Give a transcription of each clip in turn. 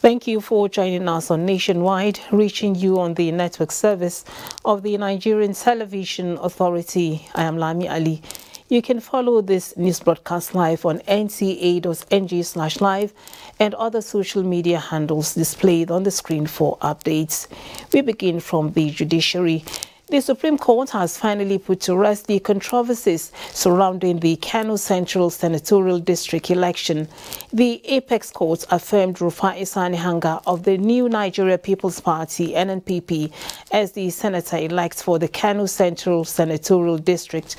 Thank you for joining us on Nationwide, reaching you on the network service of the Nigerian Television Authority. I am Lami Ali. You can follow this news broadcast live on nta.ng/live and other social media handles displayed on the screen for updates. We begin from the judiciary. The Supreme Court has finally put to rest the controversies surrounding the Kano Central Senatorial District election. The Apex Court affirmed Rufai Sani Hanga of the New Nigeria People's Party, NNPP, as the senator-elect for the Kano Central Senatorial District.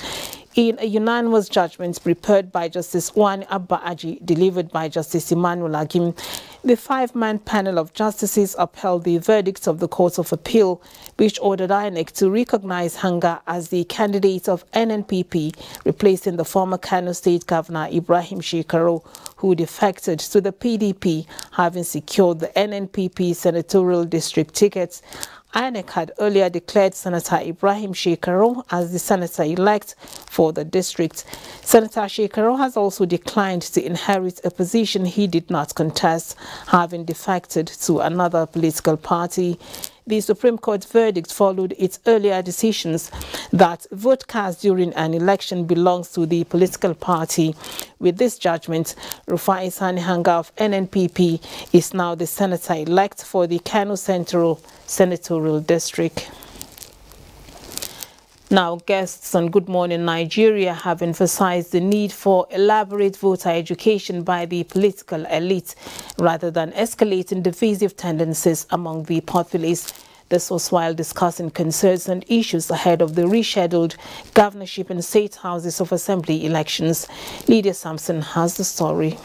In a unanimous judgment prepared by Justice Wani Abba Aji, delivered by Justice Emmanuel Agim, the five-man panel of justices upheld the verdict of the Court of Appeal, which ordered INEC to recognize Hanga as the candidate of NNPP, replacing the former Kano State Governor Ibrahim Shekaro, who defected to the PDP, having secured the NNPP senatorial district tickets. INEC had earlier declared Senator Ibrahim Shekaro as the senator-elect for the district. Senator Shekaro has also declined to inherit a position he did not contest, having defected to another political party. The Supreme Court verdict followed its earlier decisions that vote cast during an election belongs to the political party. With this judgment, Rufai Sani Hanga of NNPP is now the senator-elect for the Kano Central Senatorial District. Now, guests on Good Morning Nigeria have emphasized the need for elaborate voter education by the political elite rather than escalating divisive tendencies among the populace. This was while discussing concerns and issues ahead of the rescheduled governorship and state houses of assembly elections. Lydia Sampson has the story.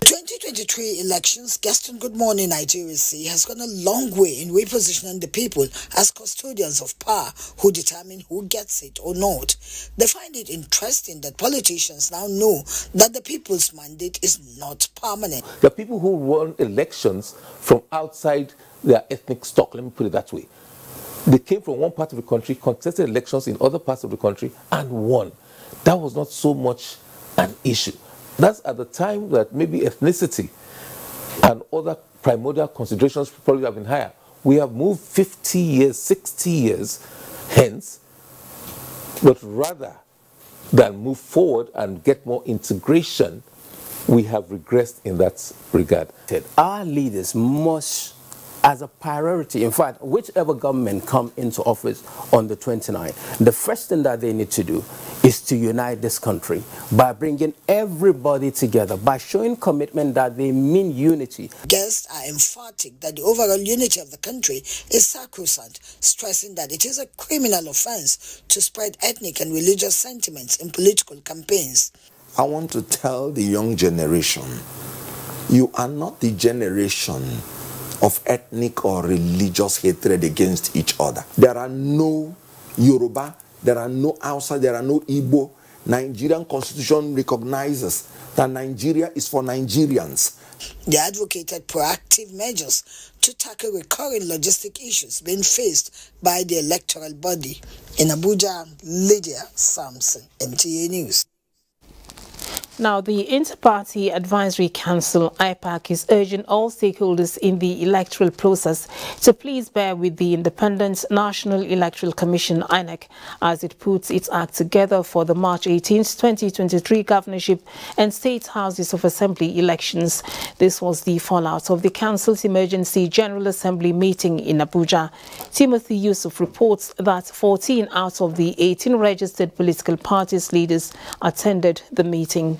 2023 elections, Guest on Good Morning Nigeria say has gone a long way in repositioning the people as custodians of power who determine who gets it or not. They find it interesting that politicians now know that the people's mandate is not permanent. The people who run elections from outside their ethnic stock, let me put it that way. They came from one part of the country, contested elections in other parts of the country, and won. That was not so much an issue. That's at the time that maybe ethnicity and other primordial considerations probably have been higher. We have moved 50 years, 60 years hence, but rather than move forward and get more integration, we have regressed in that regard. Our leaders must, as a priority, in fact, whichever government come into office on the 29th, the first thing that they need to do is to unite this country by bringing everybody together, by showing commitment that they mean unity. Guests are emphatic that the overall unity of the country is sacrosanct, stressing that it is a criminal offense to spread ethnic and religious sentiments in political campaigns. I want to tell the young generation, you are not the generation of ethnic or religious hatred against each other. There are no Yoruba, there are no Hausa, there are no Igbo. Nigerian constitution recognizes that Nigeria is for Nigerians. They advocated proactive measures to tackle recurring logistic issues being faced by the electoral body. In Abuja, Lydia Sampson, NTA News. Now, the Inter-Party Advisory Council, IPAC, is urging all stakeholders in the electoral process to please bear with the Independent National Electoral Commission, INEC, as it puts its act together for the March 18, 2023 governorship and state houses of assembly elections. This was the fallout of the Council's Emergency General Assembly meeting in Abuja. Timothy Yusuf reports that 14 out of the 18 registered political parties leaders attended the meeting.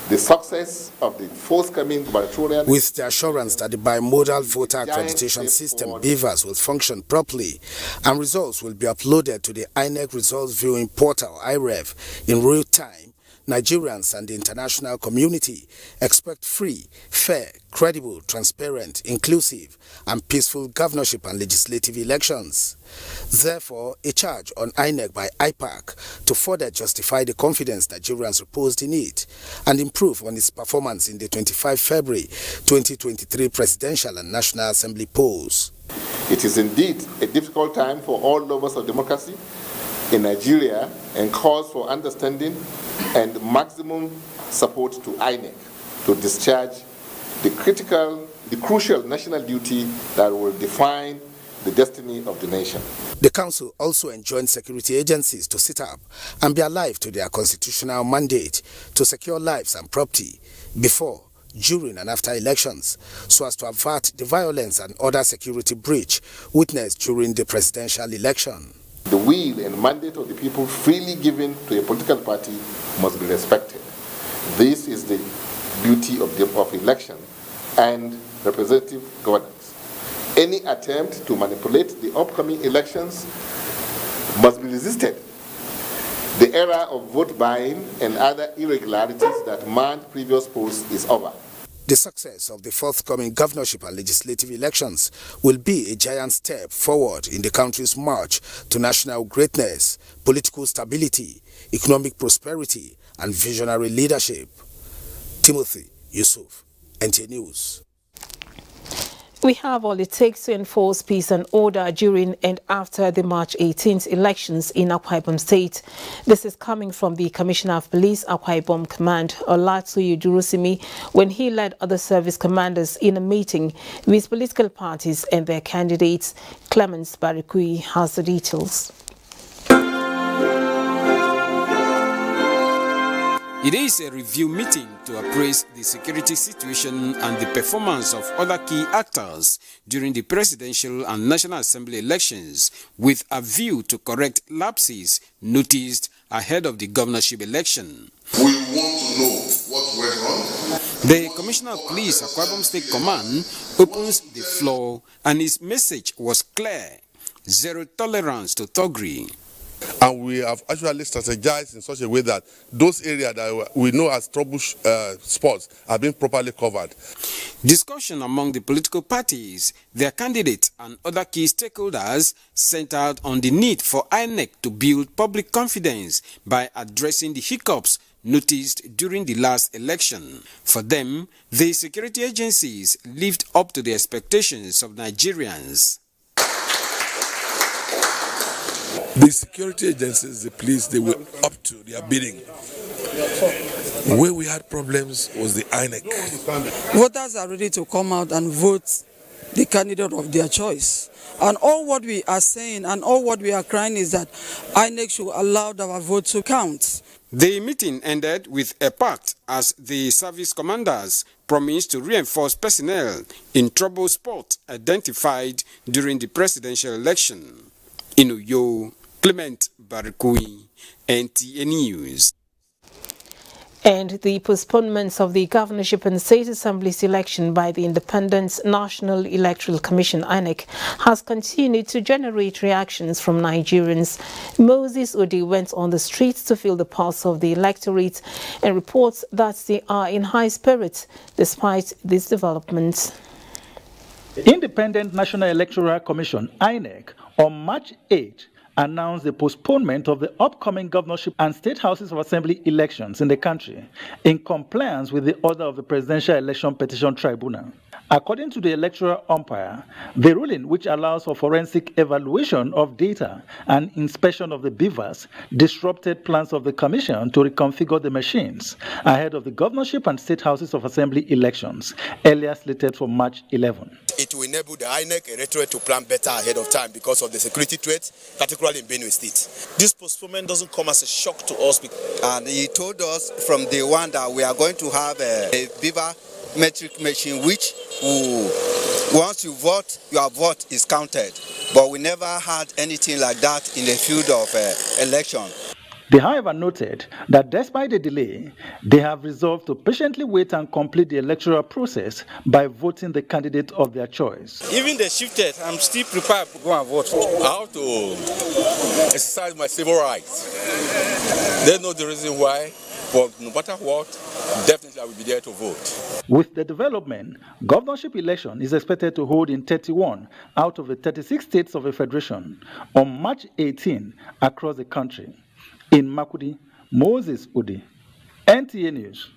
the success of the forthcoming gubernatorial. With the assurance that the bimodal voter accreditation system, BVAS, will function properly and results will be uploaded to the INEC results viewing portal, IREV, in real time, Nigerians and the international community expect free, fair, credible, transparent, inclusive, and peaceful governorship and legislative elections. Therefore, a charge on INEC by IPAC to further justify the confidence Nigerians reposed in it and improve on its performance in the 25 February 2023 Presidential and National Assembly polls. It is indeed a difficult time for all lovers of democracy in Nigeria and calls for understanding and maximum support to INEC to discharge the crucial national duty that will define the destiny of the nation. The Council also enjoined security agencies to sit up and be alive to their constitutional mandate to secure lives and property before, during and after elections, so as to avert the violence and other security breach witnessed during the presidential election. The will and mandate of the people freely given to a political party must be respected. This is the beauty of election and representative governance. Any attempt to manipulate the upcoming elections must be resisted. The era of vote buying and other irregularities that marred previous polls is over. The success of the forthcoming governorship and legislative elections will be a giant step forward in the country's march to national greatness, political stability, economic prosperity, and visionary leadership. Timothy Yusuf, NTA News. We have all it takes to enforce peace and order during and after the March 18th elections in Akwa Ibom State. This is coming from the Commissioner of Police, Akwa Ibom Command, Olatuyi Durusimi, when he led other service commanders in a meeting with political parties and their candidates. Clemens Barikui has the details. It is a review meeting to appraise the security situation and the performance of other key actors during the presidential and National Assembly elections, with a view to correct lapses noticed ahead of the governorship election. We want to know what went wrong. The Commissioner of Police, Akwa Ibom State Command, opens the floor and his message was clear: zero tolerance to thuggery. And we have actually strategized in such a way that those areas that we know as trouble spots are being properly covered. Discussion among the political parties, their candidates and other key stakeholders centered on the need for INEC to build public confidence by addressing the hiccups noticed during the last election. For them, the security agencies lived up to the expectations of Nigerians. The security agencies, the police, they were up to their bidding. Where we had problems was the INEC. Voters are ready to come out and vote the candidate of their choice. And all what we are saying and all what we are crying is that INEC should allow our vote to count. The meeting ended with a pact as the service commanders promised to reinforce personnel in trouble spots identified during the presidential election. In Uyo, Clement Barikui, NTA News. And the postponement of the governorship and state assemblies election by the Independent National Electoral Commission, INEC, has continued to generate reactions from Nigerians. Moses Odi went on the streets to feel the pulse of the electorate and reports that they are in high spirits despite these developments. Independent National Electoral Commission, INEC, on March 8, announced the postponement of the upcoming governorship and state houses of assembly elections in the country in compliance with the order of the Presidential Election Petition Tribunal. According to the electoral umpire, the ruling, which allows for forensic evaluation of data and inspection of the beavers, disrupted plans of the commission to reconfigure the machines ahead of the governorship and state houses of assembly elections, earlier slated for March 11. It will enable the INEC electorate to plan better ahead of time because of the security threats, particularly in Benue State. This postponement doesn't come as a shock to us. And he told us from day one that we are going to have a beaver metric machine which once you vote, your vote is counted. But we never had anything like that in the field of election. They, however, noted that despite the delay, they have resolved to patiently wait and complete the electoral process by voting the candidate of their choice. Even they shifted, I'm still prepared to go and vote. I have to exercise my civil rights. They know the reason why, but no matter what, definitely I will be there to vote. With the development, governorship election is expected to hold in 31 out of the 36 states of the Federation on March 18 across the country. In Makudi, Moses Udi, NTA News.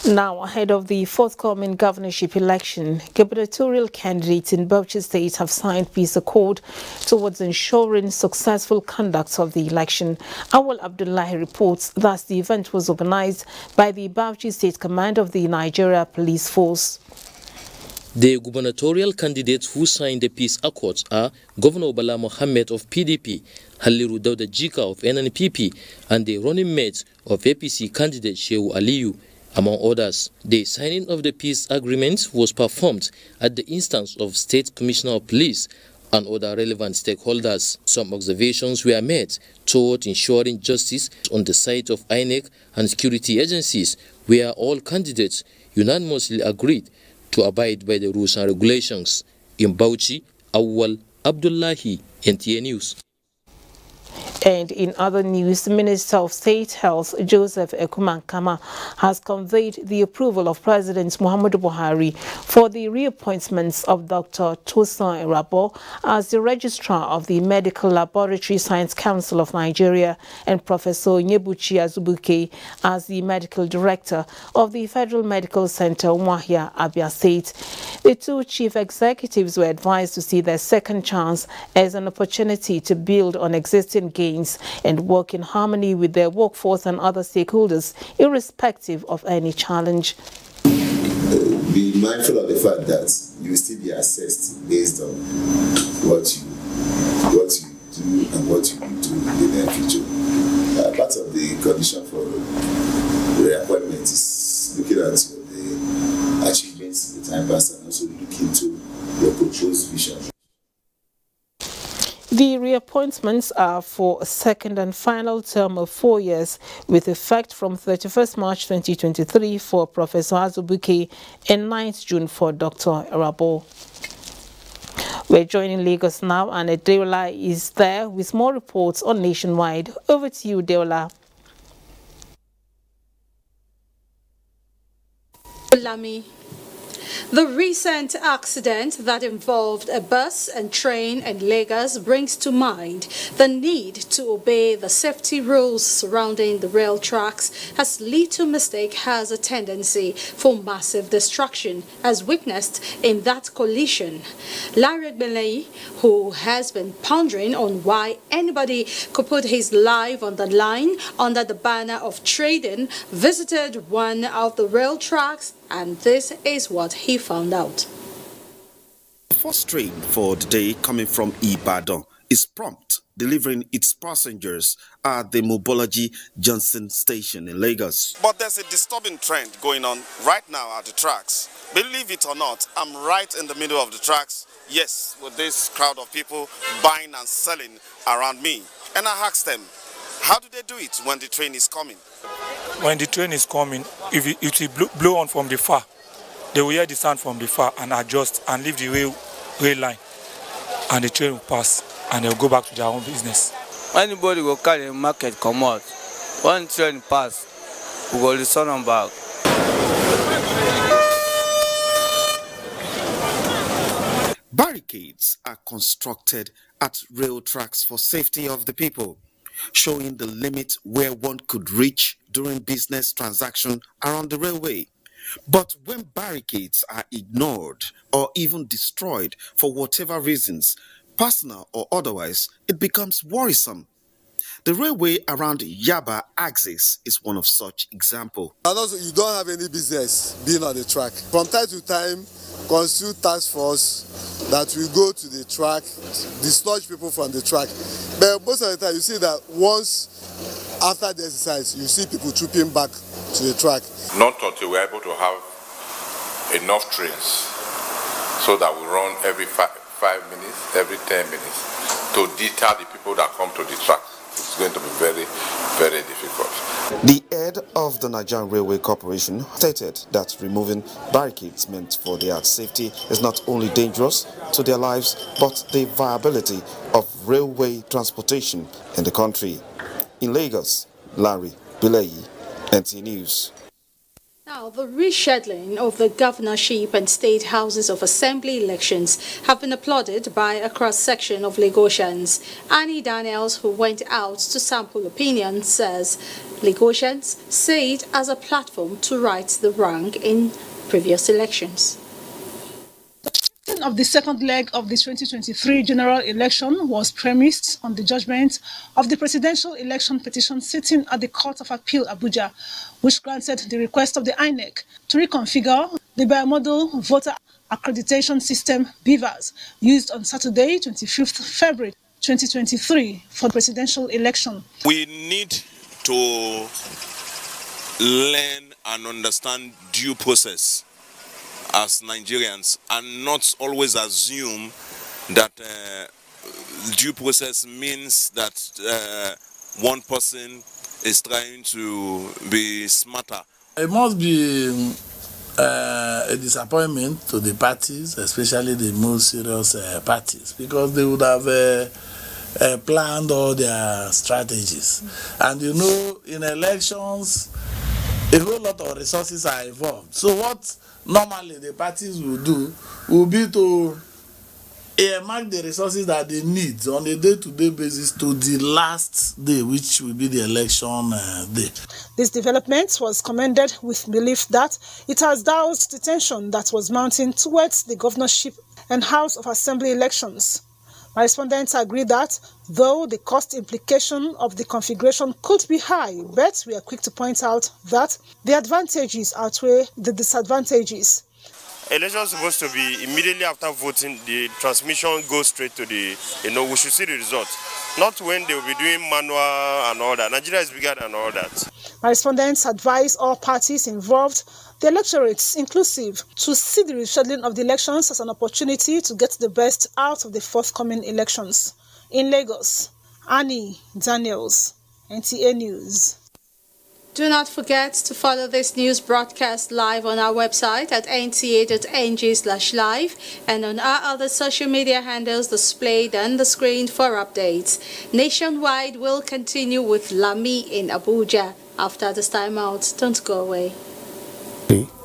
Now, ahead of the forthcoming governorship election, gubernatorial candidates in Bauchi State have signed peace accord towards ensuring successful conduct of the election. Awal Abdullahi reports that the event was organized by the Bauchi State Command of the Nigeria Police Force. The gubernatorial candidates who signed the peace accords are Governor Bala Mohammed of PDP, Haliru Dauda Jika of NNPP, and the running mate of APC candidate Shehu Aliyu, among others. The signing of the peace agreement was performed at the instance of State Commissioner of Police and other relevant stakeholders. Some observations were made toward ensuring justice on the side of INEC and security agencies, where all candidates unanimously agreed to abide by the rules and regulations. In Bauchi, Awal Abdullahi, NTA News. And in other news, the Minister of State Health, Joseph Ekumankama, has conveyed the approval of President Muhammadu Buhari for the reappointments of Dr. Tosin Irabo as the Registrar of the Medical Laboratory Science Council of Nigeria and Professor Nyebuchi Azubuike as the Medical Director of the Federal Medical Center, Umuahia, Abia State. The two chief executives were advised to see their second chance as an opportunity to build on existing gains and work in harmony with their workforce and other stakeholders, irrespective of any challenge. Be mindful of the fact that you will still be assessed based on what you do and what you will do in the near future. Part of the condition for reappointment is looking at the achievements in the time past and also looking to your proposed vision. The reappointments are for a second and final term of 4 years, with effect from 31st March 2023 for Professor Azubuike and 9th June for Dr. Irabo. We're joining Lagos now, and Deola is there with more reports on Nationwide. Over to you, Deola. Lami. The recent accident that involved a bus and train in Lagos brings to mind the need to obey the safety rules surrounding the rail tracks, as little mistake has a tendency for massive destruction, as witnessed in that collision. Larry Belay, who has been pondering on why anybody could put his life on the line under the banner of trading, visited one of the rail tracks, and this is what he found out. The first train for the day coming from Ibadan is prompt, delivering its passengers at the Mobology Johnson station in Lagos. But there's a disturbing trend going on right now at the tracks. Believe it or not, I'm right in the middle of the tracks. Yes, with this crowd of people buying and selling around me. And I asked them, how do they do it when the train is coming? When the train is coming, if it will blow on from the far, they will hear the sound from the far and adjust and leave the rail line, and the train will pass and they will go back to their own business. Anybody will carry a market come out. When train pass, we will return them back. Barricades are constructed at rail tracks for safety of the people, showing the limit where one could reach during business transaction around the railway. But when barricades are ignored or even destroyed for whatever reasons, personal or otherwise, it becomes worrisome. The railway around Yaba axis is one of such examples. And also, you don't have any business being on the track. From time to time, constitute task force that will go to the track, dislodge people from the track. But most of the time, you see that once after the exercise, you see people trooping back to the track. Not until we're able to have enough trains so that we run every 5 minutes, every 10 minutes to deter the people that come to the track. it's going to be very, very difficult. The head of the Nigerian Railway Corporation stated that removing barricades meant for their safety is not only dangerous to their lives, but the viability of railway transportation in the country. In Lagos, Larry Bileyi, NTA News. Now, the rescheduling of the governorship and state houses of assembly elections have been applauded by a cross-section of Lagosians. Annie Daniels, who went out to sample opinions, says Lagosians see it as a platform to right the wrong in previous elections. Of the second leg of the 2023 general election was premised on the judgment of the presidential election petition sitting at the Court of Appeal, Abuja, which granted the request of the INEC to reconfigure the bimodal voter accreditation system BVAS used on Saturday, 25th February 2023 for the presidential election. We need to learn and understand due process as Nigerians, and not always assume that due process means that one person is trying to be smarter. It must be a disappointment to the parties, especially the most serious parties, because they would have planned all their strategies. And you know, in elections, a whole lot of resources are involved. So what normally the parties will do will be to earmark the resources that they need on a day-to-day basis to the last day, which will be the election day. This development was commended with belief that it has doused the tension that was mounting towards the governorship and House of Assembly elections. My respondents agree that, though the cost implication of the configuration could be high, but we are quick to point out that the advantages outweigh the disadvantages. Election is supposed to be immediately after voting, the transmission goes straight to the, we should see the result. Not when they will be doing manual and all that. Nigeria is bigger than all that. My respondents advise all parties involved, the electorates inclusive, to see the rescheduling of the elections as an opportunity to get the best out of the forthcoming elections. In Lagos, Annie Daniels, NTA News. Do not forget to follow this news broadcast live on our website at nta.ng/live and on our other social media handles displayed on the screen for updates. Nationwide will continue with Lami in Abuja. After this time out, don't go away.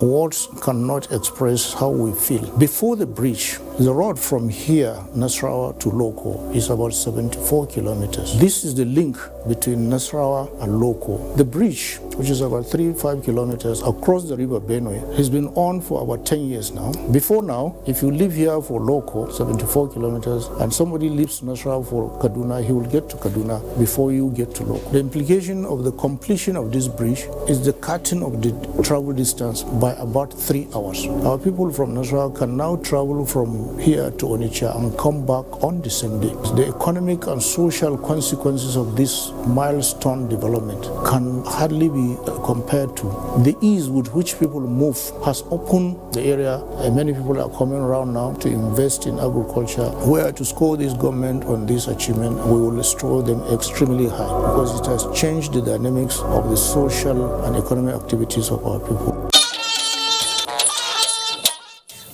Words cannot express how we feel. Before the bridge, the road from here, Nasarawa to Loko, is about 74 kilometers. This is the link between Nasarawa and Loko. The bridge, which is about 35 kilometers across the river Benue, has been on for about 10 years now. Before now, if you live here for Loko, 74 kilometers, and somebody leaves Nasarawa for Kaduna, he will get to Kaduna before you get to Loko. The implication of the completion of this bridge is the cutting of the travel distance by about 3 hours. Our people from Nasarawa can now travel from here to Onitsha and come back on the same day. The economic and social consequences of this milestone development can hardly be compared to the ease with which people move has opened the area, and many people are coming around now to invest in agriculture. Where to score this government on this achievement, we will score them extremely high because it has changed the dynamics of the social and economic activities of our people.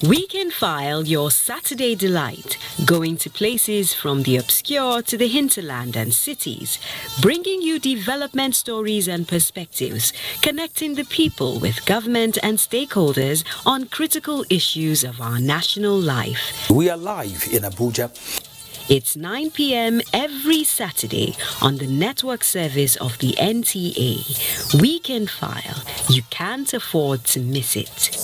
We can file your Saturday delight, going to places from the obscure to the hinterland and cities, bringing you development stories and perspectives, connecting the people with government and stakeholders on critical issues of our national life. We are live in Abuja. It's 9 p.m. every Saturday on the network service of the NTA. Weekend File. You can't afford to miss it.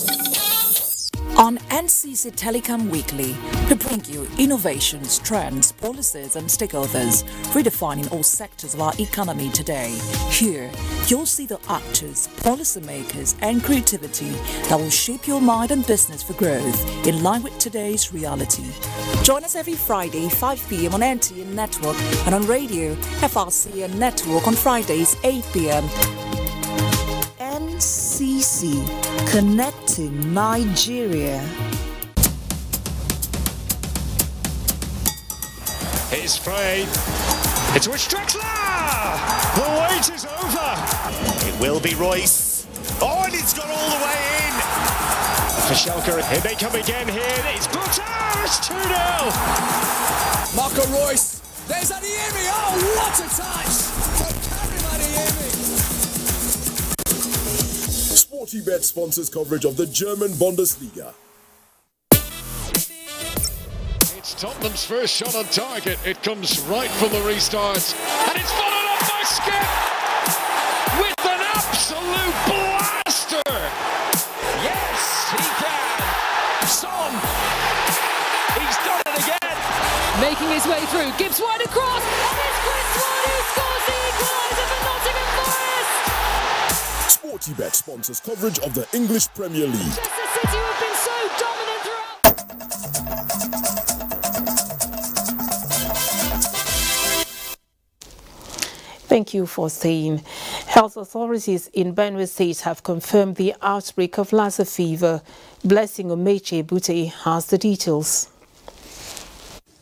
On NCC Telecom Weekly, we bring you innovations, trends, policies and stakeholders, redefining all sectors of our economy today. Here, you'll see the actors, policymakers and creativity that will shape your mind and business for growth in line with today's reality. Join us every Friday, 5 p.m. on NTA Network and on radio, FRCN Network on Fridays, 8 p.m. NCC, connecting Nigeria. Here's Frey. It's with Drexler! The wait is over! It will be Royce. Oh, and it's gone all the way in! For Schalke, here they come again here. It's Butter! It's 2-0! Marco Royce. There's Adeyemi. Oh, what a touch! From Karim Adeyemi. Sportybet sponsors coverage of the German Bundesliga. It's Tottenham's first shot on target. It comes right from the restart. And it's followed up by Skip with an absolute blaster. Yes, he can. Son. He's done it again. Making his way through. Gibbs wide across. And it's Chris Wood who scores the equaliser for Nottingham Forest. Sportybet sponsors coverage of the English Premier League. Manchester City have been so dominant throughout. Thank you for staying. Health authorities in Benue State have confirmed the outbreak of Lassa fever. Blessing Omeche Bute has the details.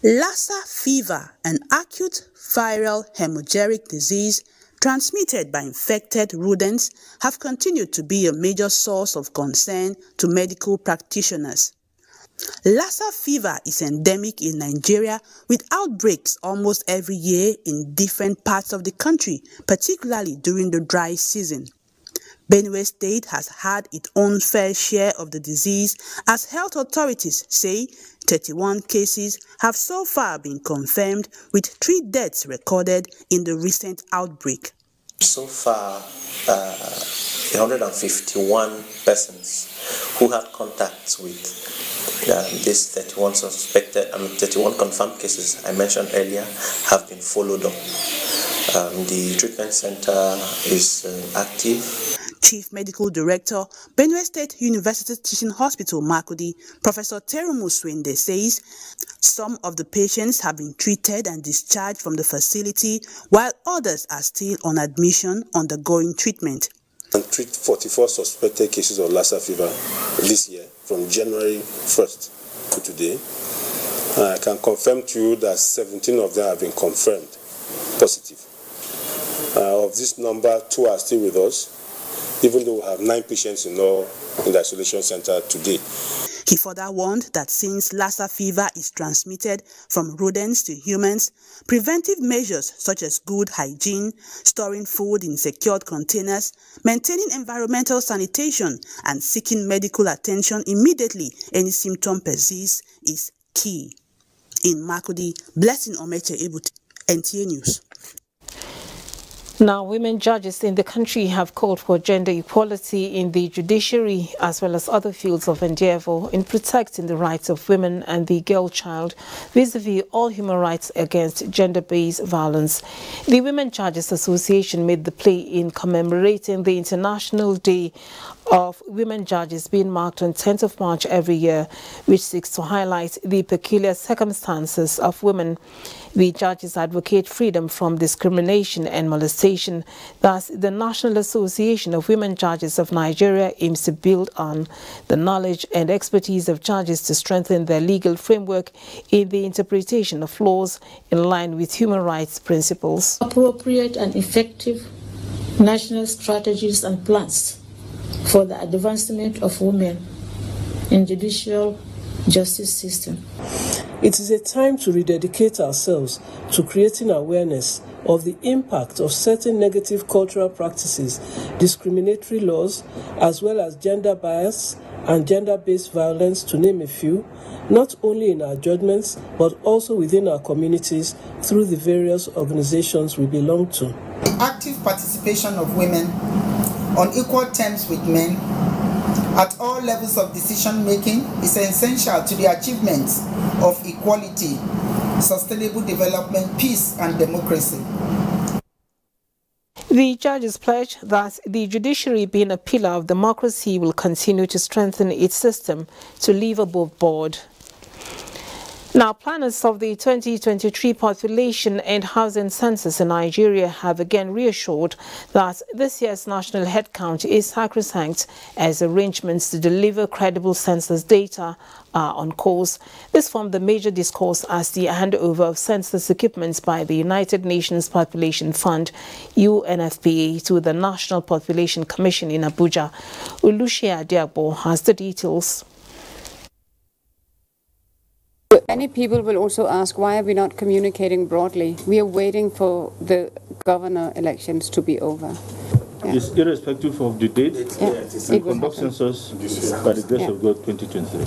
Lassa fever, an acute viral hemorrhagic disease transmitted by infected rodents, have continued to be a major source of concern to medical practitioners. Lassa fever is endemic in Nigeria, with outbreaks almost every year in different parts of the country, particularly during the dry season. Benue State has had its own fair share of the disease, as health authorities say 31 cases have so far been confirmed, with 3 deaths recorded in the recent outbreak. So far, 151 persons who had contacts with these 31 31 confirmed cases I mentioned earlier have been followed up. The treatment center is active. Chief Medical Director, Benue State University Teaching Hospital, Makudi, Professor Terumu Swende, says some of the patients have been treated and discharged from the facility, while others are still on admission undergoing treatment. And treat 44 suspected cases of Lassa fever this year, from January 1st to today. I can confirm to you that 17 of them have been confirmed positive. Of this number, 2 are still with us, even though we have 9 patients in the isolation center today. He further warned that since Lassa fever is transmitted from rodents to humans, preventive measures such as good hygiene, storing food in secured containers, maintaining environmental sanitation, and seeking medical attention immediately any symptom persists is key. In Makudi, Blessing Omeche Ebute, NTA News. Now, women judges in the country have called for gender equality in the judiciary as well as other fields of endeavor in protecting the rights of women and the girl child vis-a-vis all human rights against gender-based violence. The Women Judges Association made the plea in commemorating the International Day of Women Judges being marked on 10th of March every year, which seeks to highlight the peculiar circumstances of women. The judges advocate freedom from discrimination and molestation. Thus, the National Association of Women Judges of Nigeria aims to build on the knowledge and expertise of judges to strengthen their legal framework in the interpretation of laws in line with human rights principles. Appropriate and effective national strategies and plans for the advancement of women in judicial justice system. It is a time to rededicate ourselves to creating awareness of the impact of certain negative cultural practices, discriminatory laws, as well as gender bias and gender-based violence, to name a few, not only in our judgments, but also within our communities through the various organizations we belong to. The active participation of women on equal terms with men at all levels of decision-making is essential to the achievement of equality, sustainable development, peace, and democracy. The judges pledge that the judiciary, being a pillar of democracy, will continue to strengthen its system to live above board. Now, planners of the 2023 population and housing census in Nigeria have again reassured that this year's national headcount is sacrosanct as arrangements to deliver credible census data are on course. This formed the major discourse as the handover of census equipment by the United Nations Population Fund, UNFPA, to the National Population Commission in Abuja. Olushia Diagbo has the details. Many people will also ask, why are we not communicating broadly? We are waiting for the governor elections to be over. It's irrespective of the date, and conduct census by the grace of God 2023.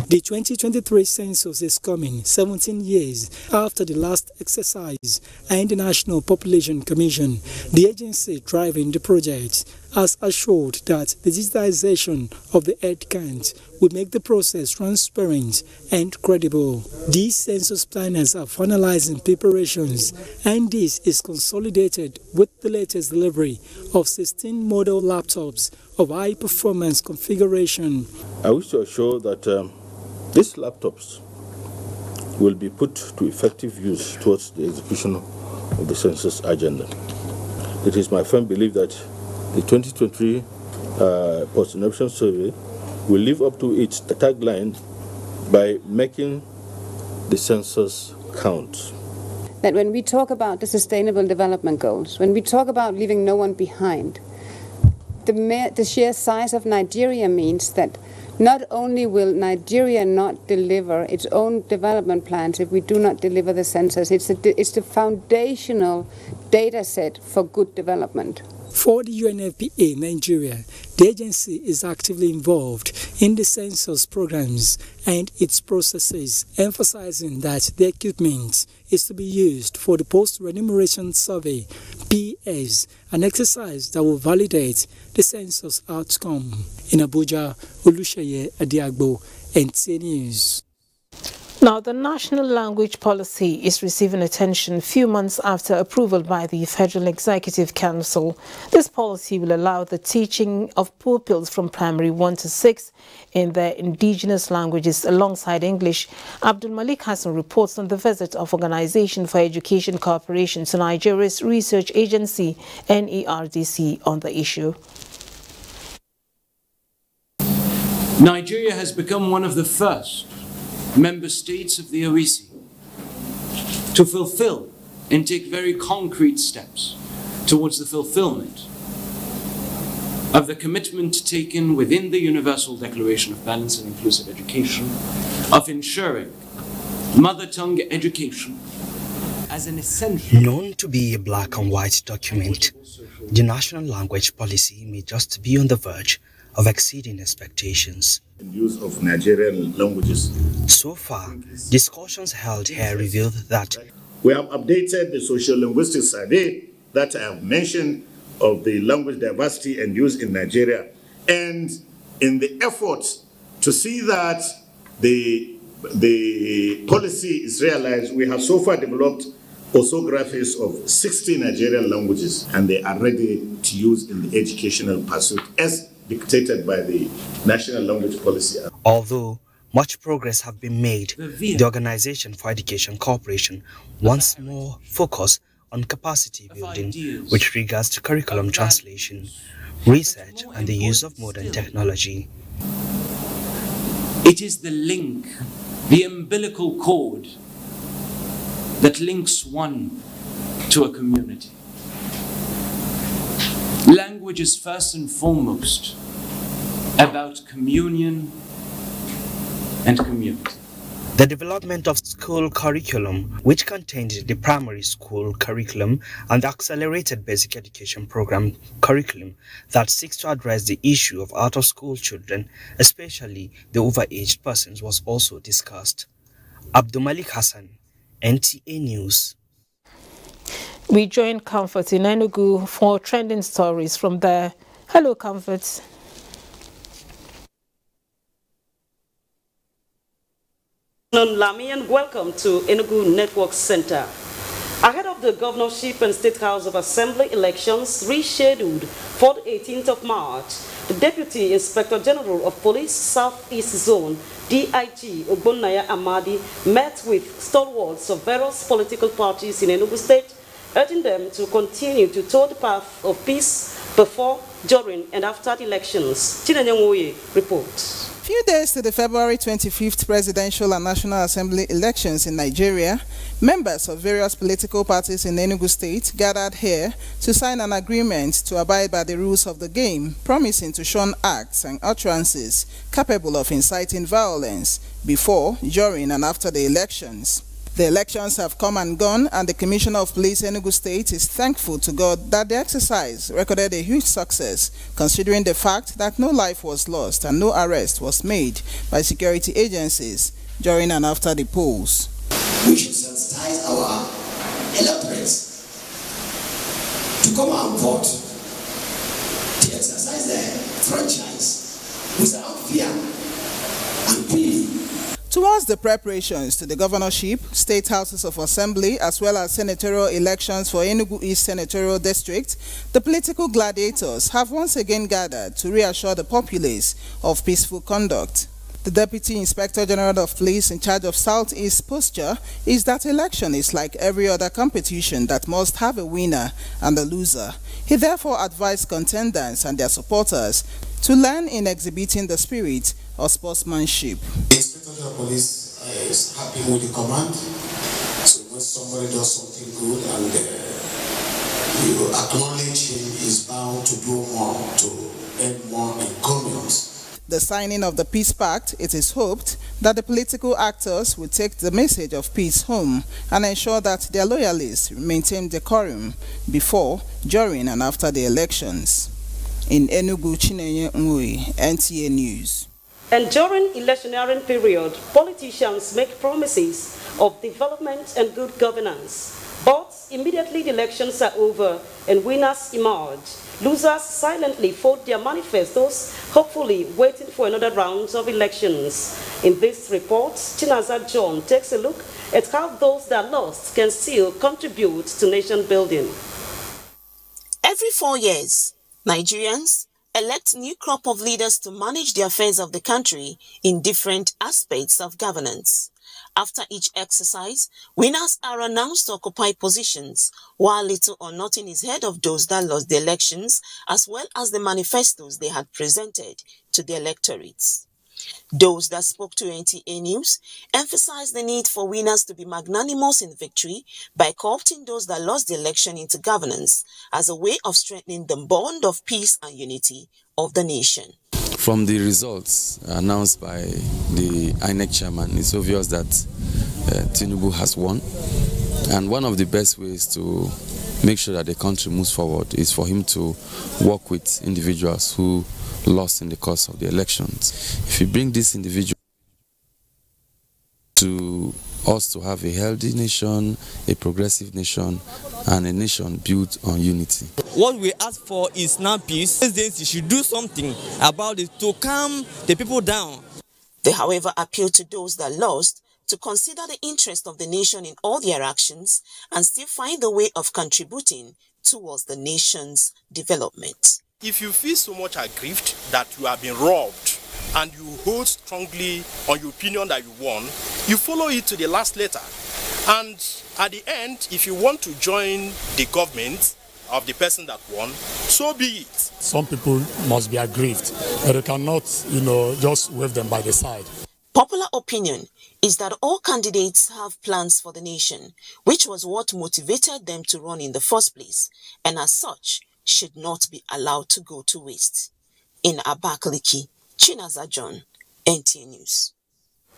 The 2023 census is coming 17 years after the last exercise, and the National Population Commission, the agency driving the project, has assured that the digitization of the head count will make the process transparent and credible. These census planners are finalizing preparations, and this is consolidated with the latest delivery of 16 model laptops of high-performance configuration. I wish to assure that these laptops will be put to effective use towards the execution of the census agenda. It is my firm belief that the 2023 post-election survey will live up to its tagline by making the census count. That when we talk about the Sustainable Development Goals, when we talk about leaving no one behind, the sheer size of Nigeria means that not only will Nigeria not deliver its own development plans if we do not deliver the census, it's the foundational data set for good development. For the UNFPA Nigeria, the agency is actively involved in the census programs and its processes, emphasizing that the equipment is to be used for the Post-Remuneration Survey, PS, an exercise that will validate the census outcome. In Abuja, Olusheye Adiagbo, NTA News. Now, the national language policy is receiving attention few months after approval by the Federal Executive Council. This policy will allow the teaching of pupils from primary 1 to 6 in their indigenous languages alongside English. Abdul Malik Hassan reports on the visit of Organization for Education Cooperation to Nigeria's research agency, NERDC, on the issue. Nigeria has become one of the first member states of the OEC to fulfill and take very concrete steps towards the fulfillment of the commitment taken within the Universal Declaration of Balanced and Inclusive Education of ensuring mother tongue education as an essential. Known to be a black and white document, the national language policy may just be on the verge of exceeding expectations. Use of Nigerian languages. So far, discussions held here revealed that we have updated the socio-linguistic survey that I have mentioned of the language diversity and use in Nigeria, and in the effort to see that the policy is realized, we have so far developed orthographies of 60 Nigerian languages, and they are ready to use in the educational pursuit as dictated by the National Language Policy. Although much progress have been made, the Organization for Education Cooperation once more focus on capacity building with regards to curriculum translation, research and the use of modern technology. It is the link, the umbilical cord that links one to a community. Language is first and foremost about communion and community. The development of school curriculum, which contained the primary school curriculum and the accelerated basic education program curriculum that seeks to address the issue of out-of-school children, especially the overaged persons, was also discussed. Abdul Malik Hassan, NTA News. We join Comfort in Enugu for trending stories from there. Hello, Comfort. Lami, and welcome to Enugu Network Center. Ahead of the governorship and State House of Assembly elections rescheduled for the 18th of March, the Deputy Inspector General of Police Southeast Zone, DIG Ogbonnaya Amadi, met with stalwarts of various political parties in Enugu State, urging them to continue to tow the path of peace before, during, and after the elections. Chinenye reports. Few days to the February 25th presidential and national assembly elections in Nigeria, members of various political parties in Enugu State gathered here to sign an agreement to abide by the rules of the game, promising to shun acts and utterances capable of inciting violence before, during, and after the elections. The elections have come and gone, and the Commissioner of Police Enugu State is thankful to God that the exercise recorded a huge success, considering the fact that no life was lost and no arrest was made by security agencies during and after the polls. We should sensitize our electorates to come and vote, to exercise their franchise without fear and greed. Towards the preparations to the governorship, state houses of assembly, as well as senatorial elections for Enugu East Senatorial District, the political gladiators have once again gathered to reassure the populace of peaceful conduct. The Deputy Inspector General of Police in charge of Southeast's posture is that election is like every other competition that must have a winner and a loser. He therefore advised contenders and their supporters to learn in exhibiting the spirit of sportsmanship. The Inspector General of Police is happy with the command. So when somebody does something good and you acknowledge him, is bound to do more, to earn more encomiums. The signing of the Peace Pact, it is hoped that the political actors will take the message of peace home and ensure that their loyalists maintain decorum before, during, and after the elections. In Enugu, Chinenye Nwoye, NTA News. And during electioneering period, politicians make promises of development and good governance. But immediately the elections are over and winners emerge, losers silently fold their manifestos, hopefully waiting for another round of elections. In this report, Chinaza John takes a look at how those that lost can still contribute to nation building. Every 4 years, Nigerians elect new crop of leaders to manage the affairs of the country in different aspects of governance. After each exercise, winners are announced to occupy positions, while little or nothing is heard of those that lost the elections, as well as the manifestos they had presented to the electorates. Those that spoke to NTA News emphasized the need for winners to be magnanimous in victory by co-opting those that lost the election into governance as a way of strengthening the bond of peace and unity of the nation. From the results announced by the INEC chairman, it's obvious that Tinubu has won. And one of the best ways to make sure that the country moves forward is for him to work with individuals who lost in the course of the elections. If you bring this individual to us to have a healthy nation, a progressive nation, and a nation built on unity. What we ask for is now peace. Presidency should do something about it to calm the people down. They, however, appeal to those that lost to consider the interest of the nation in all their actions and still find the way of contributing towards the nation's development. If you feel so much aggrieved that you have been robbed and you hold strongly on your opinion that you won, you follow it to the last letter. And at the end, if you want to join the government of the person that won, so be it. Some people must be aggrieved, but they cannot, just wave them by the side. Popular opinion is that all candidates have plans for the nation, which was what motivated them to run in the first place, and as such, should not be allowed to go to waste. In Abakaliki, Chinaza John, NTA News.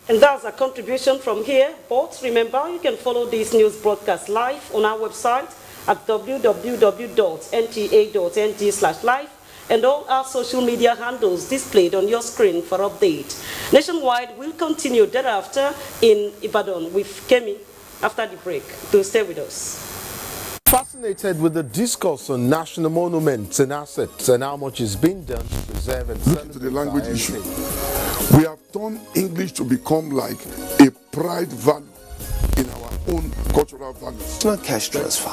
And that's a contribution from here. But remember, you can follow this news broadcast live on our website at www.nta.ng/live and all our social media handles displayed on your screen for update. Nationwide will continue thereafter in Ibadan with Kemi after the break. Do stay with us. Fascinated with the discourse on national monuments and assets and how much is being done to preserve and look into the language issue. We have turned English to become like a pride value in our own cultural values. It's not cash transfer.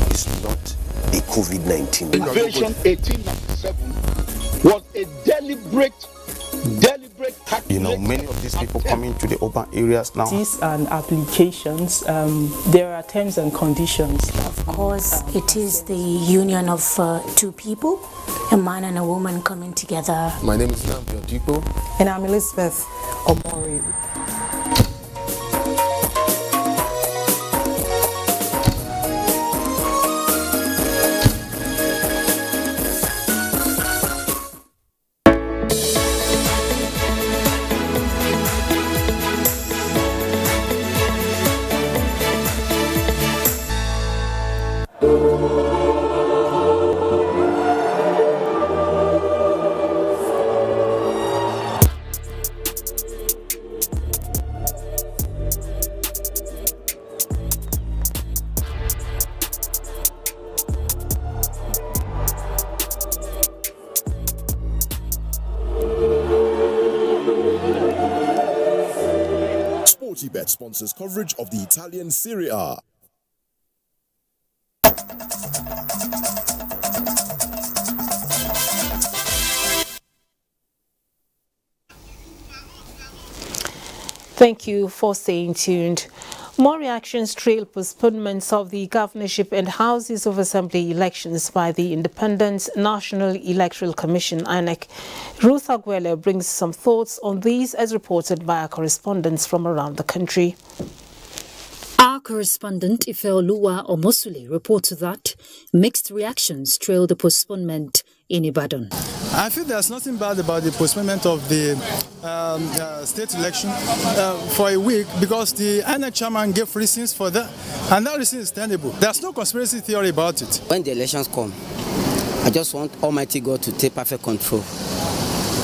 It's not a COVID-19. Invasion 1897 was a deliberate you know, many of these people coming to the urban areas now. These and applications, there are terms and conditions. Of course, it is the union of two people, a man and a woman coming together. My name is Nambi Odipo. And I'm Elizabeth Omori. Bet sponsors coverage of the Italian Serie A. Thank you for staying tuned. More reactions trail postponements of the governorship and Houses of Assembly elections by the Independent National Electoral Commission, INEC. Ruth Aguela brings some thoughts on these as reported by our correspondents from around the country. Our correspondent Ifeoluwa Omosule reports that mixed reactions trail the postponement in Ibadan. I feel there's nothing bad about the postponement of the state election for a week because the INEC chairman gave reasons for that, and that reason is tenable. There's no conspiracy theory about it. When the elections come, I just want Almighty God to take perfect control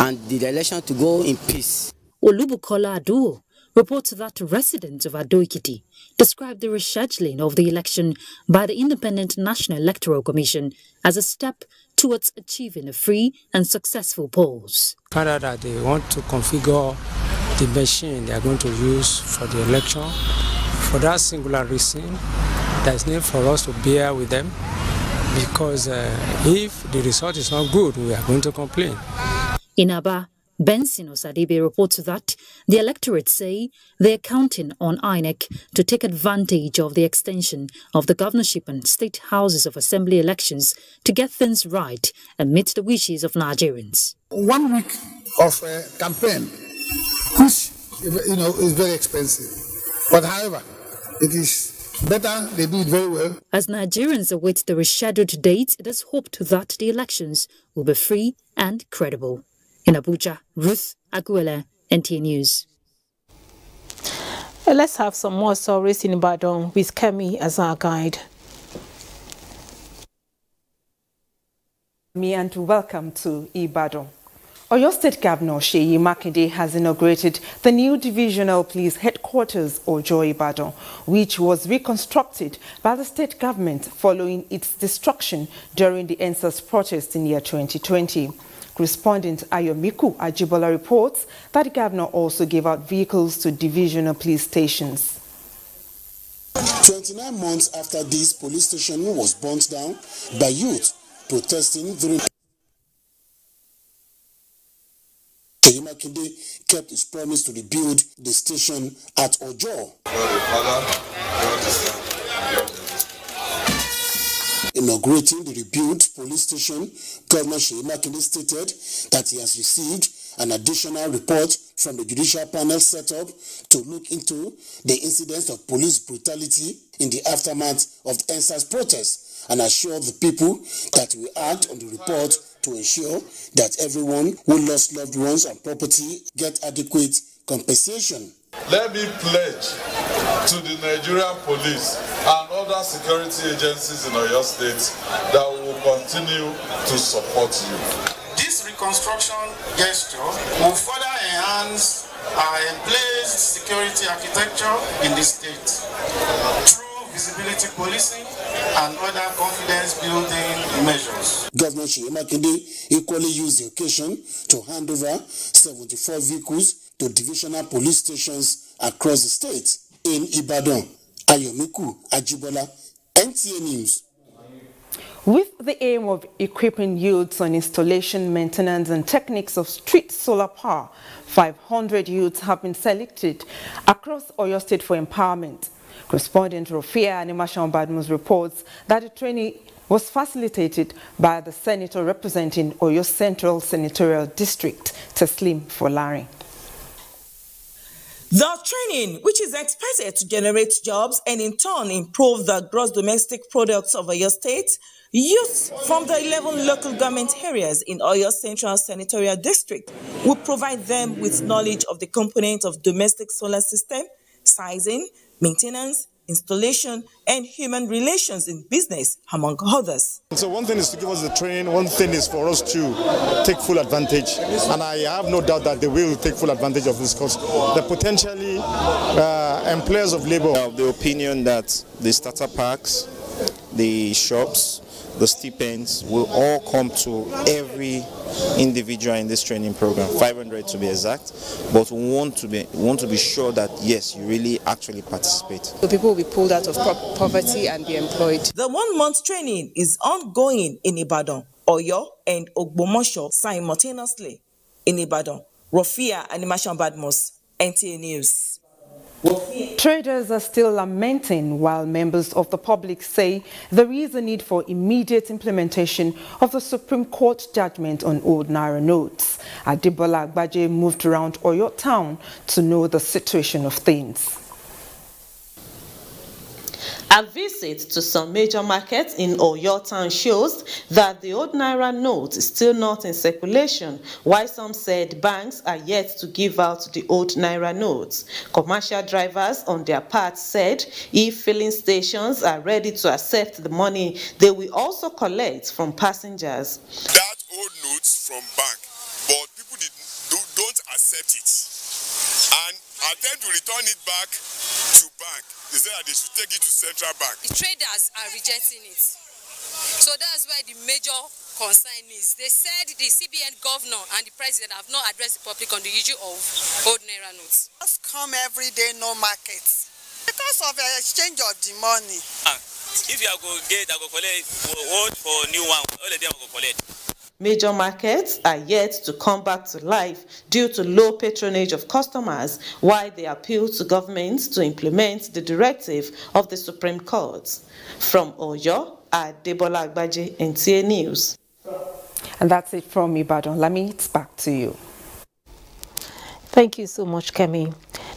and the election to go in peace. Olubukola Aduo reports that residents of Ado-Ekiti described the rescheduling of the election by the Independent National Electoral Commission as a step towards achieving a free and successful polls. Canada, they want to configure the machine they are going to use for the election. For that singular reason, there's need for us to bear with them because if the result is not good, we are going to complain. In Aba, Benson Osadebe reports that the electorate say they are counting on INEC to take advantage of the extension of the governorship and state houses of assembly elections to get things right and meet the wishes of Nigerians. 1 week of campaign, which is very expensive, but however, it is better they do it very well. As Nigerians await the rescheduled date, it is hoped that the elections will be free and credible. In Abuja, Ruth Aguela, NTA News. Let's have some more stories in Ibadan with Kemi as our guide. And welcome to Ibadan. Oyo State Governor Seyi Makinde has inaugurated the new divisional police headquarters, Ojo Ibadan, which was reconstructed by the state government following its destruction during the NSAS protest in year 2020. Correspondent Ayomiku Ajibola reports that the governor also gave out vehicles to divisional police stations. 29 months after this police station was burnt down by youth protesting during Seyi Makinde kept his promise to rebuild the station at Ojo. Inaugurating the rebuilt police station, Governor Seyi Makinde stated that he has received an additional report from the judicial panel set up to look into the incidents of police brutality in the aftermath of the NSAS protests and assured the people that we act on the report to ensure that everyone who lost loved ones and property get adequate compensation. Let me pledge to the Nigerian police and other security agencies in Oyo State that we will continue to support you. This reconstruction gesture will further enhance our emplaced security architecture in the state through visibility policing and other confidence-building measures. Governor Seyi Makinde equally used the occasion to hand over 74 vehicles to divisional police stations across the state. In Ibadan, Ayomiku Ajibola, NTA News. With the aim of equipping youths on installation, maintenance and techniques of street solar power, 500 youths have been selected across Oyo State for empowerment. Correspondent Rofia Animation Badmus reports that the training was facilitated by the senator representing Oyo Central Senatorial District, Teslim Folari. The training, which is expected to generate jobs and in turn improve the gross domestic products of Oyo State, youth from the 11 local government areas in Oyo Central Senatorial District will provide them with knowledge of the components of domestic solar system, sizing, maintenance, installation, and human relations in business, among others. So one thing is to give us the training, one thing is for us to take full advantage. And I have no doubt that they will take full advantage of this because they're potentially employers of labor. I have the opinion that the starter packs, the shops, the stipends will all come to every individual in this training program, 500 to be exact, but we want to be sure that yes, you really actually participate. So people will be pulled out of poverty and be employed. The 1 month training is ongoing in Ibadan, Oyo and Ogbomoso simultaneously. In Ibadan, Rofia Animation Badmus, NTA News. Traders are still lamenting while members of the public say there is a need for immediate implementation of the Supreme Court judgment on old Naira notes. Adebola Agbaje moved around Oyo town to know the situation of things. A visit to some major markets in Oyo town shows that the old Naira note is still not in circulation, while some said banks are yet to give out the old Naira notes. Commercial drivers on their part said if filling stations are ready to accept the money, they will also collect from passengers. That old notes from bank, but people don't accept it and attempt to return it back to bank. They said that they should take it to central bank. The traders are rejecting it. So that's why the major concern is. They said the CBN governor and the president have not addressed the public on the issue of old Naira notes. Just come every day, no markets. Because of the exchange of the money. If you are going to get, I go collect old for new one. All of them go collect. Major markets are yet to come back to life due to low patronage of customers, while they appeal to governments to implement the directive of the Supreme Court. From Oyo, Adebola Agbaje, NTA News. And that's it from Ibadan. Lami, it's back to you. Thank you so much, Kemi.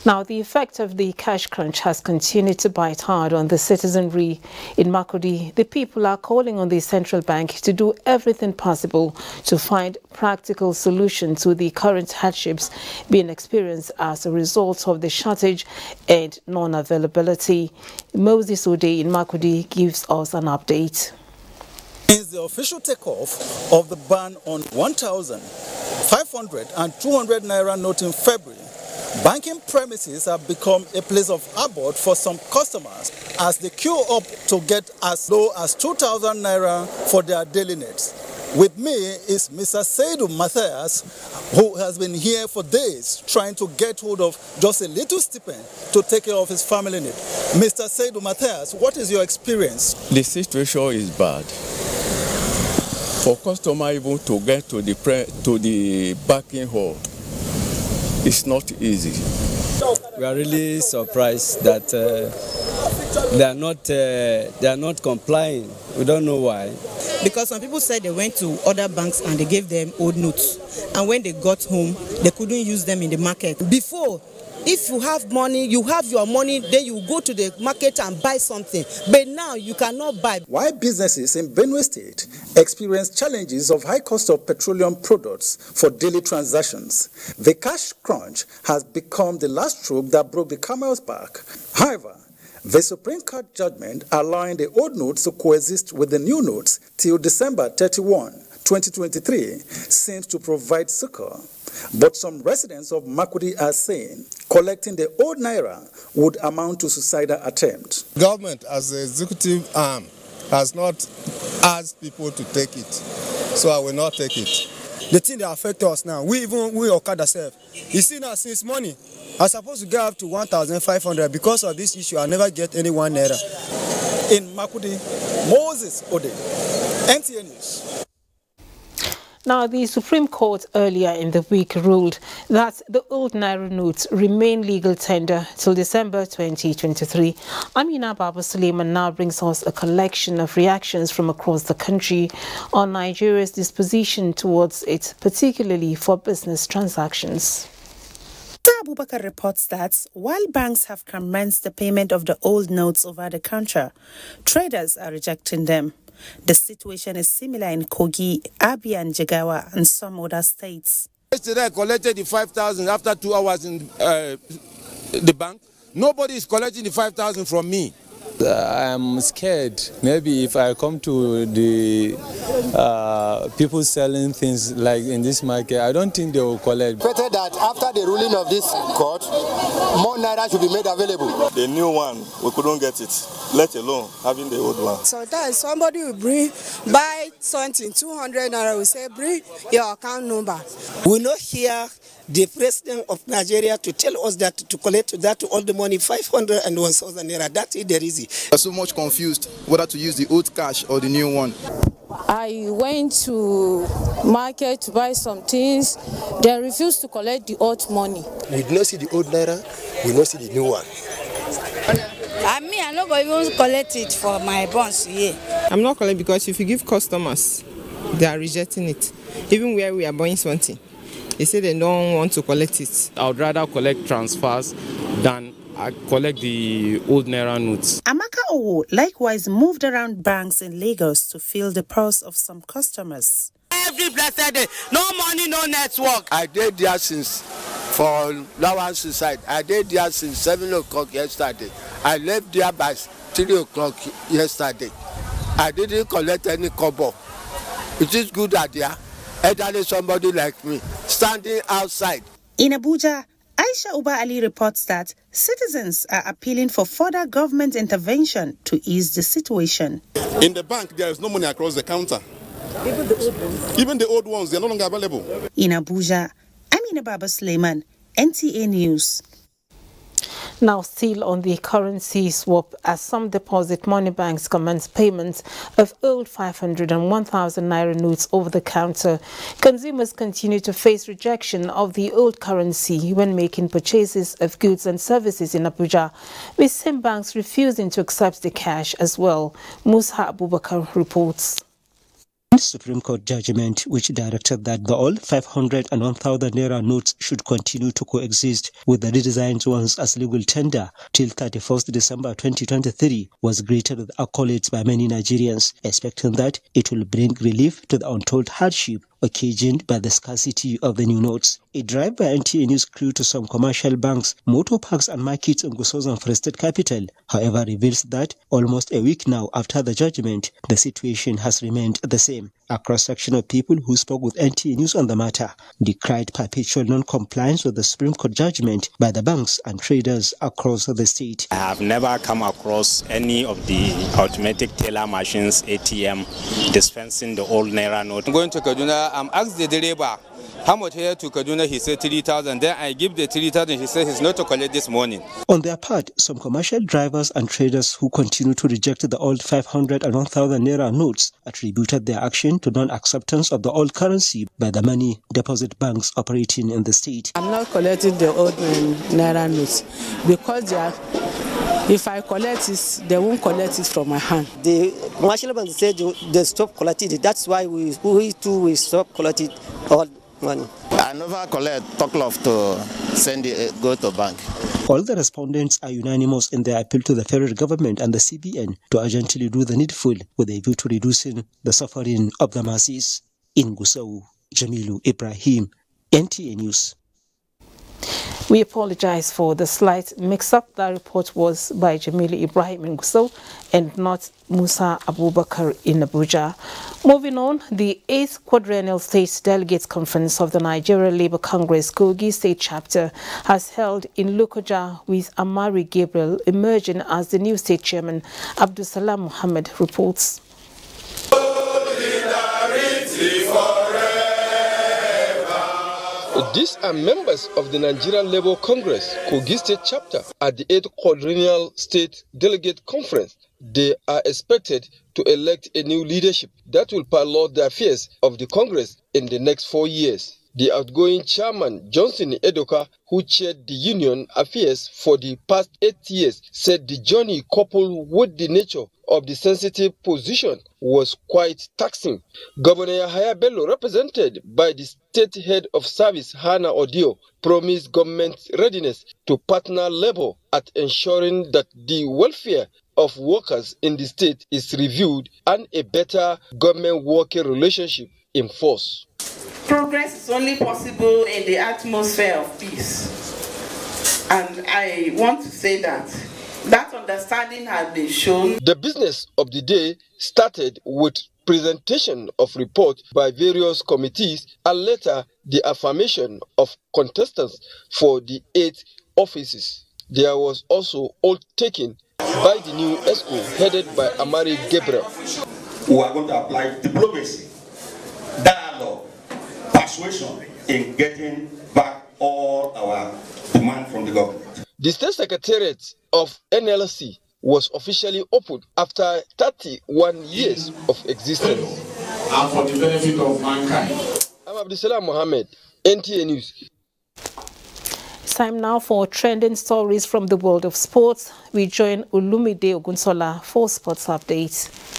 Now, the effect of the cash crunch has continued to bite hard on the citizenry in Makurdi. The people are calling on the central bank to do everything possible to find practical solutions to the current hardships being experienced as a result of the shortage and non-availability. Moses Ode in Makurdi gives us an update. Since the official takeoff of the ban on 1,000, 500 and 200 Naira note in February, banking premises have become a place of abode for some customers as they queue up to get as low as 2,000 Naira for their daily needs. With me is Mr. Seidu Matthias, who has been here for days trying to get hold of just a little stipend to take care of his family need. Mr. Seidu Matthias, what is your experience? The situation is bad. For customer even to get to the parking hall, it's not easy. We are really surprised that they are not complying. We don't know why. Because some people said they went to other banks and they gave them old notes, and when they got home, they couldn't use them in the market. Before, if you have money, you have your money, then you go to the market and buy something. But now you cannot buy. Why businesses in Benue State experience challenges of high cost of petroleum products for daily transactions, the cash crunch has become the last straw that broke the camel's back. However, the Supreme Court judgment allowing the old notes to coexist with the new notes till December 31, 2023 seems to provide succor. But some residents of Makurdi are saying collecting the old Naira would amount to suicidal attempt. Government as the executive arm has not asked people to take it, so I will not take it. The thing that affects us now, we Okada self. You see now, since morning, I'm supposed to get up to 1,500. Because of this issue, I never get any 1 naira. In Makudi, Moses Ode, NTA News. Now, the Supreme Court earlier in the week ruled that the old Naira notes remain legal tender till December 2023. Amina Baba Suleiman now brings us a collection of reactions from across the country on Nigeria's disposition towards it, particularly for business transactions. Abubakar reports that while banks have commenced the payment of the old notes over the counter, traders are rejecting them. The situation is similar in Kogi, Abia and Jigawa and some other states. Yesterday I collected the 5,000 after 2 hours in the bank. Nobody is collecting the 5,000 from me. I'm scared. Maybe if I come to the people selling things like in this market, I don't think they will collect. Better that after the ruling of this court, more naira should be made available. The new one, we couldn't get it, let alone having the old one. Sometimes somebody will buy something, 200 naira, will say, bring your account number. We not hear the president of Nigeria to tell us that to collect that all the money 500 and 1,000 naira. That is the reason. I'm so much confused whether to use the old cash or the new one. I went to market to buy some things. They refused to collect the old money. We do not see the old naira. We do not see the new one. I'm not going to even collect it for my bonds here. I'm not collecting because if you give customers, they are rejecting it. Even where we are buying something, they say they don't want to collect it. I would rather collect transfers than I collect the old Naira notes. Amaka Owo likewise moved around banks in Lagos to feel the pulse of some customers. Every blessed day, no money, no network. I did there since, for Lower Society, I did there since 7 o'clock yesterday. I left there by 3 o'clock yesterday. I didn't collect any kobo. It is good that there, elderly somebody like me, standing outside. In Abuja, Aisha Uba Ali reports that citizens are appealing for further government intervention to ease the situation. In the bank, there is no money across the counter. Even the old ones? Even the old ones, they are no longer available. In Abuja, Amina Baba Suleiman, NTA News. Now, still on the currency swap, as some deposit money banks commence payments of old 500 and 1,000 naira notes over the counter, consumers continue to face rejection of the old currency when making purchases of goods and services in Abuja, with same banks refusing to accept the cash as well. Musa Abubakar reports. Supreme Court judgment which directed that the old 500 and 1,000 naira notes should continue to coexist with the redesigned ones as legal tender till 31st December 2023 was greeted with accolades by many Nigerians, expecting that it will bring relief to the untold hardship occasioned by the scarcity of the new notes. A drive by NTA News crew to some commercial banks, motor parks and markets in Gusau's and Free State capital, however, reveals that almost a week now after the judgment, the situation has remained the same. A cross-section of people who spoke with NTA News on the matter decried perpetual non-compliance with the Supreme Court judgment by the banks and traders across the state. I have never come across any of the automatic teller machines, ATM, dispensing the old Naira note. I'm going to Kaduna. I'm asked the driver how much here to Kaduna. He said 3,000. Then I give the 3,000. He said he's not to collect this morning. On their part, some commercial drivers and traders who continue to reject the old 500 and 1,000 naira notes attributed their action to non-acceptance of the old currency by the money deposit banks operating in the state. I'm not collecting the old naira notes because they are. If I collect it, they won't collect it from my hand. The commercial banks said they stop collecting it. That's why we too will stop collecting all money. I never collect talk of to send it, go to bank. All the respondents are unanimous in their appeal to the federal government and the CBN to urgently do the needful with a view to reducing the suffering of the masses. In Gusau, Jamilu Ibrahim, NTA News. We apologize for the slight mix-up. That report was by Jamili Ibrahim in Gusau and not Musa Abubakar in Abuja. Moving on, the 8th Quadrennial State Delegates Conference of the Nigeria Labour Congress Kogi State Chapter has held in Lokoja, with Amari Gabriel emerging as the new state chairman. Abdusalam Muhammad reports. These are members of the Nigerian Labour Congress Kogi State chapter at the 8th Quadrennial State Delegate Conference. They are expected to elect a new leadership that will pilot the affairs of the Congress in the next 4 years. The outgoing chairman, Johnson Edoka, who chaired the union affairs for the past 8 years, said the journey coupled with the nature of the sensitive position was quite taxing. Governor Yahaya Bello, represented by the state head of service, Hannah Odio, promised government readiness to partner labor at ensuring that the welfare of workers in the state is reviewed and a better government-worker relationship in force. Progress is only possible in the atmosphere of peace. And I want to say that understanding has been shown. The business of the day started with presentation of reports by various committees and later the affirmation of contestants for the 8 offices. There was also oath taken by the new ESCO headed by Amari Gabriel. We are going to apply diplomacy, dialogue, persuasion in getting back all our demand from the government. The state secretariat of NLC was officially opened after 31 years of existence. And for the benefit of mankind. I'm Abdulsalam Mohammed, NTA News. It's time now for trending stories from the world of sports. We join Olumide Ogunsola for sports updates.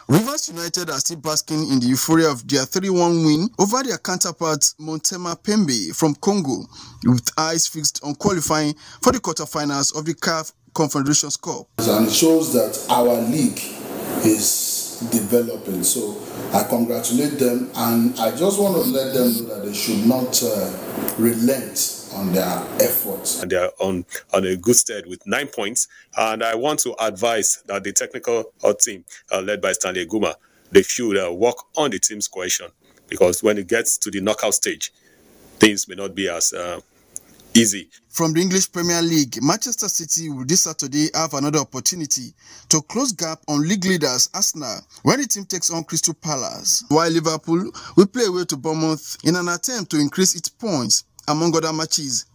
Rivers United are still basking in the euphoria of their 3-1 win over their counterparts Montema Pembe from Congo, with eyes fixed on qualifying for the quarterfinals of the CAF Confederations Cup. And it shows that our league is developing, so I congratulate them, and I just want to let them know that they should not relent on their efforts. And they are on a good stead with 9 points. And I want to advise that the technical team led by Stanley Guma, they should work on the team's cohesion, because when it gets to the knockout stage, things may not be as easy. From the English Premier League, Manchester City will this Saturday have another opportunity to close gap on league leaders Arsenal when the team takes on Crystal Palace, while Liverpool will play away to Bournemouth in an attempt to increase its points among other matches.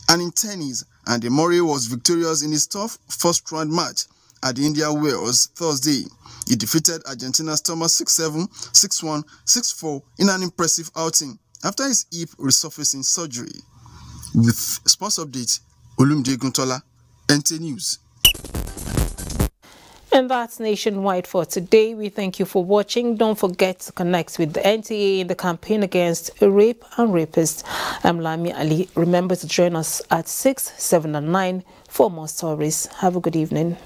And in tennis, Andy Murray was victorious in his tough first-round match at the India Wales Thursday. He defeated Argentina's Thomas 6-7, 6-1, 6-4 in an impressive outing after his hip resurfacing surgery. With sports update, Olumide Ogunsola, NTA News. And that's nationwide for today. We thank you for watching. Don't forget to connect with the NTA in the campaign against rape and rapists. I'm Lami Ali. Remember to join us at 6, 7 and 9 for more stories. Have a good evening.